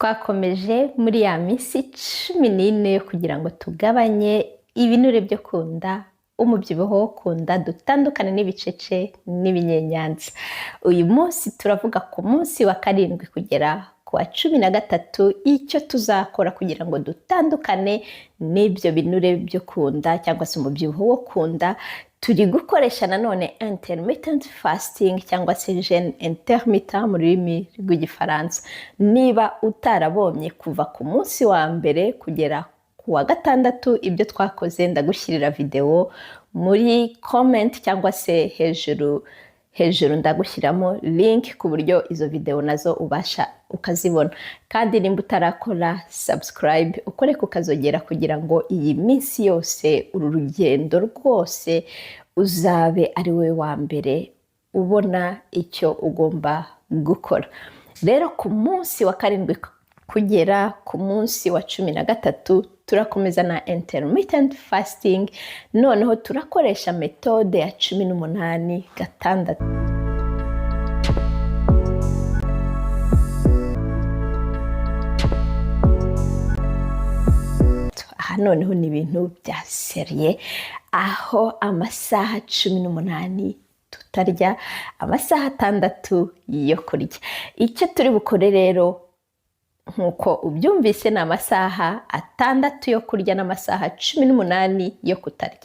twakomeje muri ya minsi 14 yo kugira ngo tugabanye ibinure byo kunda, umubyibuho wo kunda, dutandukane n'ibicece n'ibinyenyanza. Uyu munsi turavuga ku munsi wa 7 kugera ku wa 13 icyo tuzakora kugira ngo dutandukane n'ibyo binure byo kunda cyangwa se umubyibuho wo kunda. Turi gukoresha nanone intermittent fasting cyangwa se jeûne intermittent mu rurimi rw'igifaransa. Niba utarabonye kuva ku munsi wa mbere kugera ku wa 6 ibyo twakoze, ndagushyirira video muri comment cyangwa se hejuru ndagushyiramo link ku buryo izo video nazo ubasha ukazibona. Kandi nimba utarakora subscribe ukore kukazogera kugira ngo iyi minsi yose uru rugendo rwose uzabe ari we wa mbere ubona icyo ugomba gukora. Rero ku munsi wa 7 kugera ku munsi wa 13 turakomeza na intermittent fasting, noneho turakoresha metode ya 18 gatandatu. Aha noneho ni ibintu bya seriye, aho amasaha 18 tutarya, amasaha 6 yo kurya. Icyo turi bukore rero nkuko ubyumvise ni amasaha 6 yo kurya n'amasaha 18 yo kutarya.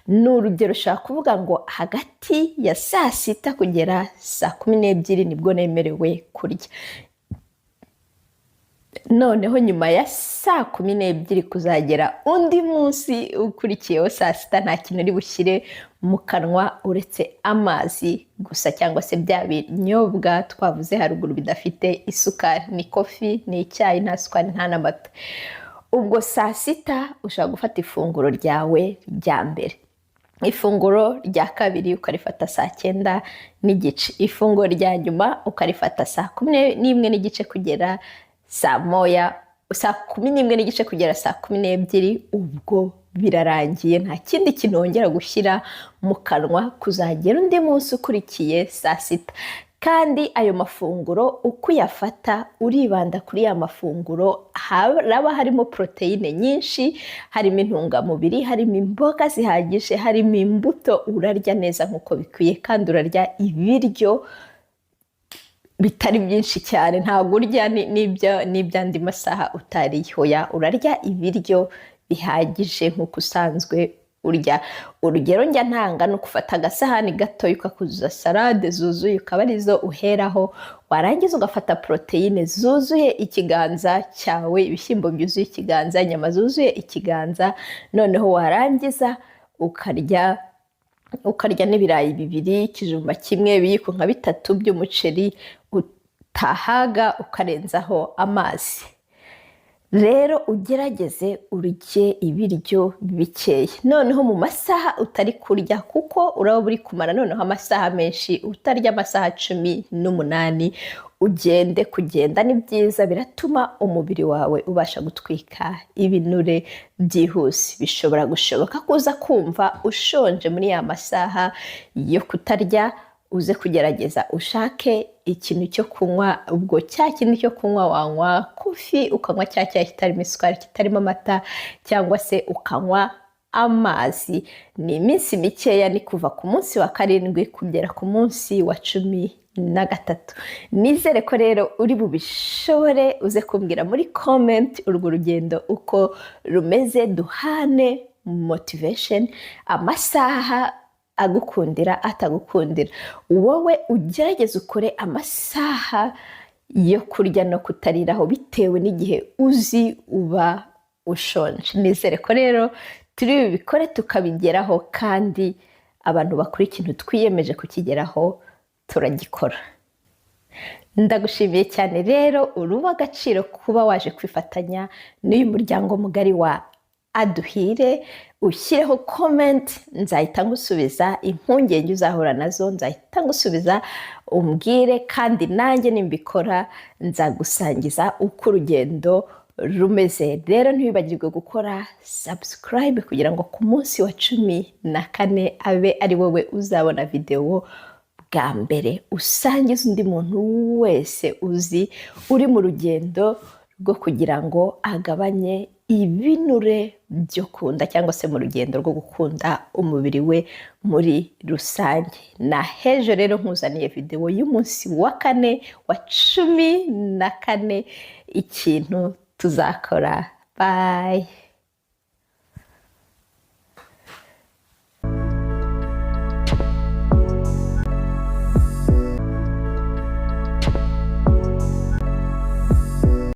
Ni urugero ushaka kuvuga ngo hagati ya saa 6 kugera saa 12 nibwo nemerewe kurya. Noneho nyuma ya saa 12 kuzagera undi munsi ukurikiyeho saa 6 nta kintu uri bushyire mu kanwa uretse amazi gusa, cyangwa se bya binyobwa twavuze haruguru bidafite isukari, ni kofi, ni icyayi, nta sukari, nta n'amata. Ubwo saa 6 ushaka gufata ifunguro ryawe rya mbere. Ifunguro rya kabiri ukarifata saa 9 n'igice. Ifunguro rya nyuma ukarifata saa 11 n'igice kugera saa 11 n'igice kugera saa 12. Ubwo birarangiye, nta kindi kintu wongera gushyira mu kanwa kuzagera undi munsi ukurikiye saa 6. Kandi ayo mafunguro uko uyafata uribanda kuri ya mafunguro haraba harimo proteine nyinshi, harimo intungamubiri, harimo imboga zihagije, harimo imbuto. Urarya neza nk'uko bikwiye kandi urarya ibiryo bitari byinshi cyane. Ntabwo urya n'iby'andi masaha utarihoya, urarya ibiryo bihagije nk'uko usanzwe urya. Urugero njya ntanga no gufata agasahani gato ukakuzuza salade zuzuye, ukaba arizo uheraho, warangiza ugafata proteine zuzuye ikiganza cyawe, ibishyimbo byuzuye ikiganza, inyama zuzuye ikiganza, noneho warangiza ukarya n'ibirayi 2, ikijumba kimwe, ibiyiko nka 3 by'umuceri, utahaga ukarenzaho amazi. Rero ugerageze urye ibiryo bikeya. Noneho mu masaha utari kurya, kuko uraba uri kumara noneho amasaha menshi utarya, amasaha 18, kugenda ni byiza, biratuma umubiri wawe ubasha gutwika ibinure byihuse. Bishobora gushoboka kuza kumva ushonje muri ya masaha yo kutarya, uze kugerageza ushake ikintu cyo kunywa. Ubwo cya kintu cyo kunywa wanywa kofi, ukanywa cya cyayi kitarimo isukari, kitarimo amata, cyangwa se ukanywa amazi. Ni iminsi mikeya, ni kuva ku munsi wa 7 kugera ku munsi wa 13. Nizere ko rero uri bubishobore. Uze kumbwira muri comment urwo rugendo uko rumeze, duhane motivation, amasaha agukundira atagukundira. Wowe ugerageze ukore amasaha yo kurya no kutariraho bitewe n'igihe uzi uba ushonje. Nizere ko rero turi bikore tukabigeraho, kandi abantu bakora ikintu twiyemeje kukigeraho turagikora. Ndagushimiye cyane rero, uruwa agaciro kuba waje kwifatanya n'uyu muryango mugari wa Aduhire. Ushyireho comment, nzahita ngusubiza impungenge uzahura nazo, nzahita ngusubiza, umbwire, kandi nanjye nimbikora nzagusangiza uko urugendo rumeze. Rero ntibibagirwe gukora subscribe kugira ngo ku munsi wa 14 abe ari wowe uzabona video bwa mbere, usangiza undi muntu wese uzi uri mu rugendo rwo kugira ngo agabanye ibinure byo kunda cyangwa se mu rugendo rwo gukunda umubiri we muri rusange. Na hejo rero nkuzaniye videwo y'umunsi wa 4 wa 14 ikintu tuzakora. Bye.